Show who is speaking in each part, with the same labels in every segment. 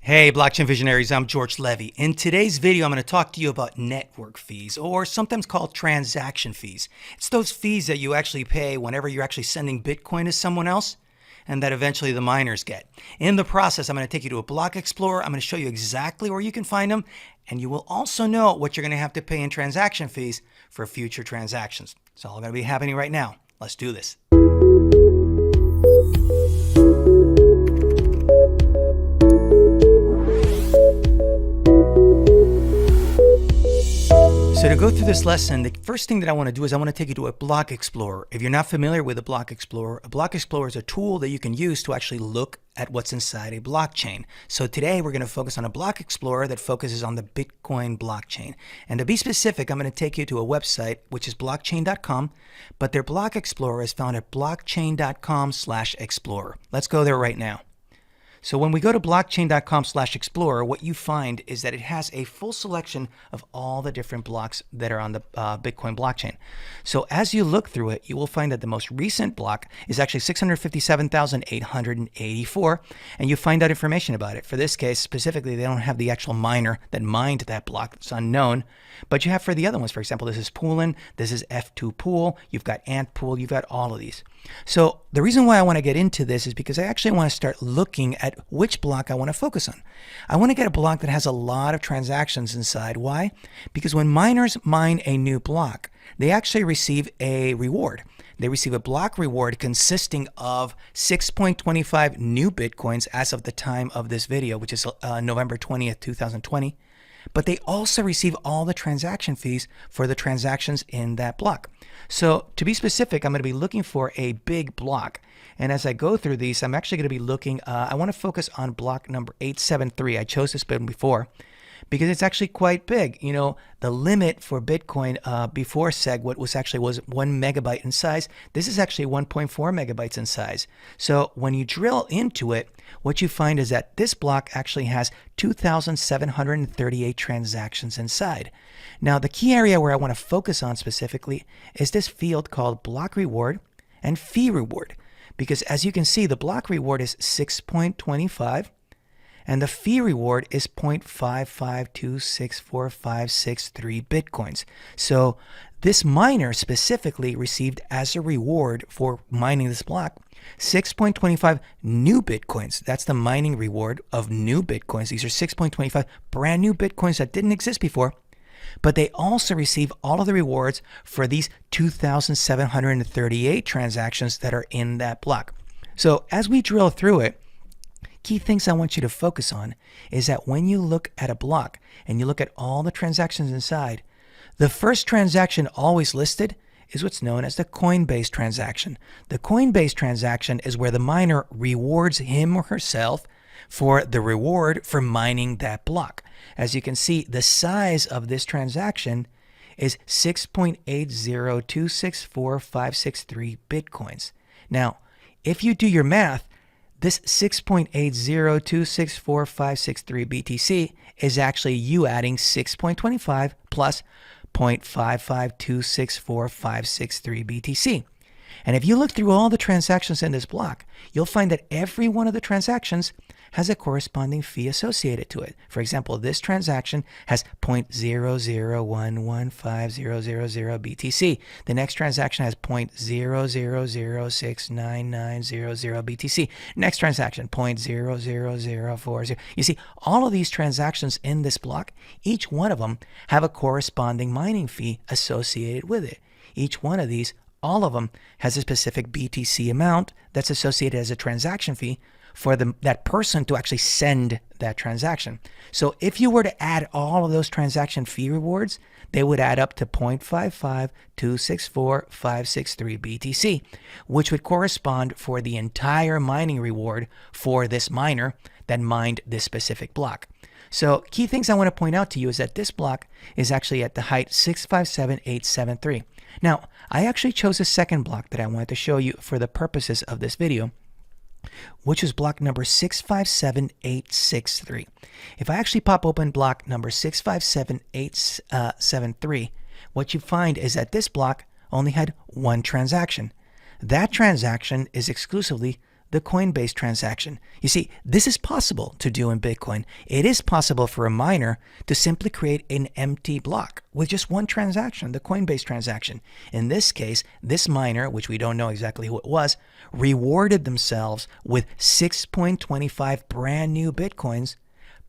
Speaker 1: Hey, blockchain visionaries, I'm George Levy. In today's video, I'm going to talk to you about network fees, or sometimes called transaction fees. It's those fees that you actually pay whenever you're actually sending Bitcoin to someone else, and that eventually the miners get. In the process, I'm going to take you to a block explorer. I'm going to show you exactly where you can find them, and you will also know what you're going to have to pay in transaction fees for future transactions. It's all going to be happening right now. Let's do this. So to go through this lesson, the first thing that I want to do is I want to take you to a block explorer. If you're not familiar with a block explorer is a tool that you can use to actually look at what's inside a blockchain. So today we're going to focus on a block explorer that focuses on the Bitcoin blockchain. And to be specific, I'm going to take you to a website, which is blockchain.com, but their block explorer is found at blockchain.com/explorer. Let's go there right now. So when we go to blockchain.com/explorer, what you find is that it has a full selection of all the different blocks that are on the Bitcoin blockchain. So as you look through it, you will find that the most recent block is actually 657,884, and you find out information about it. For this case, specifically, they don't have the actual miner that mined that block. It's unknown. But you have for the other ones, for example, this is Poolin, this is F2 Pool, you've got Ant Pool, you've got all of these. So the reason why I want to get into this is because I actually want to start looking at which block I want to focus on. I want to get a block that has a lot of transactions inside. Why? Because when miners mine a new block, they actually receive a reward. They receive a block reward consisting of 6.25 new Bitcoins as of the time of this video, which is November 20th, 2020. But they also receive all the transaction fees for the transactions in that block. So to be specific, I'm going to be looking for a big block. And as I go through these, I'm actually going to be looking, I want to focus on block number 873. I chose this one before because it's actually quite big. You know, the limit for Bitcoin before SegWit was 1 megabyte in size. This is actually 1.4 megabytes in size. So when you drill into it, what you find is that this block actually has 2,738 transactions inside. Now, the key area where I want to focus on specifically is this field called block reward and fee reward. Because as you can see, the block reward is 6.25 and the fee reward is 0.5526456 Bitcoins. So this miner specifically received as a reward for mining this block 6.25 new Bitcoins. That's the mining reward of new Bitcoins. These are 6.25 brand new Bitcoins that didn't exist before. But they also receive all of the rewards for these 2,738 transactions that are in that block. So as we drill through it, key things I want you to focus on is that when you look at a block and you look at all the transactions inside, the first transaction always listed is what's known as the Coinbase transaction. The Coinbase transaction is where the miner rewards him or herself for the reward for mining that block. As you can see, the size of this transaction is 6.8026456 Bitcoins. Now, if you do your math, this 6.8026456 BTC is actually you adding 6.25 plus 0.5526456 BTC. And if you look through all the transactions in this block, you'll find that every one of the transactions has a corresponding fee associated to it. For example, this transaction has 0.0011500 BTC. The next transaction has 0.0006990 BTC. Next transaction, 0.00040. You see, all of these transactions in this block, each one of them have a corresponding mining fee associated with it. Each one of these, all of them, has a specific BTC amount that's associated as a transaction fee for that person to actually send that transaction. So if you were to add all of those transaction fee rewards, they would add up to 0.5526456 BTC, which would correspond for the entire mining reward for this miner that mined this specific block. So key things I want to point out to you is that this block is actually at the height 657,873. Now, I actually chose a second block that I wanted to show you for the purposes of this video, which is block number 657,863. If I actually pop open block number 657,873, what you find is that this block only had one transaction. That transaction is exclusively the Coinbase transaction. You see, this is possible to do in Bitcoin. It is possible for a miner to simply create an empty block with just one transaction, the Coinbase transaction. In this case, this miner, which we don't know exactly who it was, rewarded themselves with 6.25 brand new Bitcoins,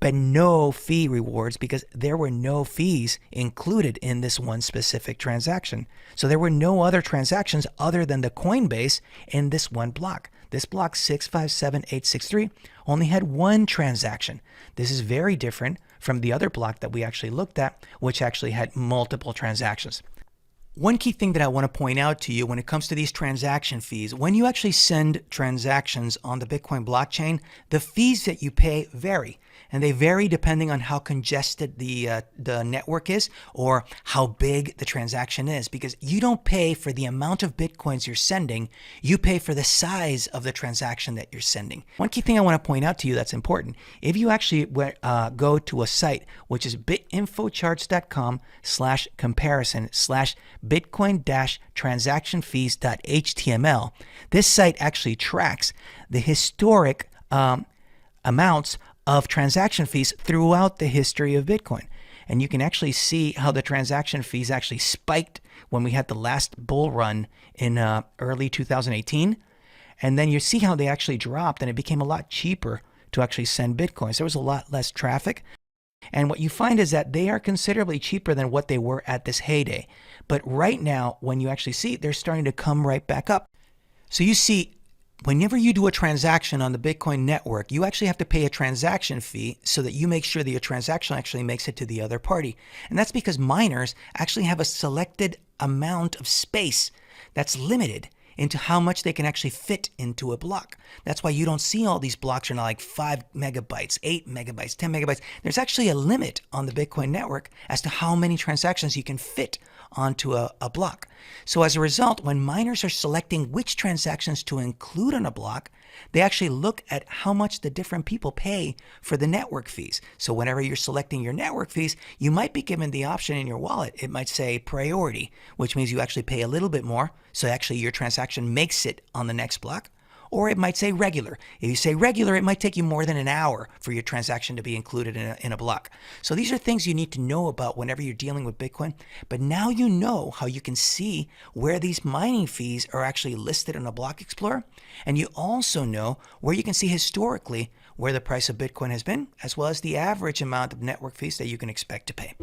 Speaker 1: but no fee rewards because there were no fees included in this one specific transaction. So there were no other transactions other than the Coinbase in this one block. This block 657863 only had one transaction. This is very different from the other block that we actually looked at, which actually had multiple transactions. One key thing that I want to point out to you when it comes to these transaction fees, when you actually send transactions on the Bitcoin blockchain, the fees that you pay vary. And they vary depending on how congested the network is or how big the transaction is, because you don't pay for the amount of Bitcoins you're sending, you pay for the size of the transaction that you're sending. One key thing I want to point out to you that's important, if you actually go to a site, which is bitinfocharts.com/comparison/bitcoin-transaction-fees.html, this site actually tracks the historic amounts of transaction fees throughout the history of Bitcoin. And you can actually see how the transaction fees actually spiked when we had the last bull run in early 2018. And then you see how they actually dropped and it became a lot cheaper to actually send Bitcoins. There was a lot less traffic. And what you find is that they are considerably cheaper than what they were at this heyday. But right now, when you actually see, they're starting to come right back up. So you see, whenever you do a transaction on the Bitcoin network, you actually have to pay a transaction fee so that you make sure that your transaction actually makes it to the other party. And that's because miners actually have a selected amount of space that's limited into how much they can actually fit into a block. That's why you don't see all these blocks are now like 5 megabytes, 8 megabytes, 10 megabytes. There's actually a limit on the Bitcoin network as to how many transactions you can fit onto a block. So as a result, when miners are selecting which transactions to include on a block, they actually look at how much the different people pay for the network fees. So whenever you're selecting your network fees, you might be given the option in your wallet. It might say priority, which means you actually pay a little bit more. So actually your transaction makes it on the next block. Or it might say regular. If you say regular, it might take you more than an hour for your transaction to be included in a block. So these are things you need to know about whenever you're dealing with Bitcoin. But now you know how you can see where these mining fees are actually listed on a block explorer. And you also know where you can see historically where the price of Bitcoin has been, as well as the average amount of network fees that you can expect to pay.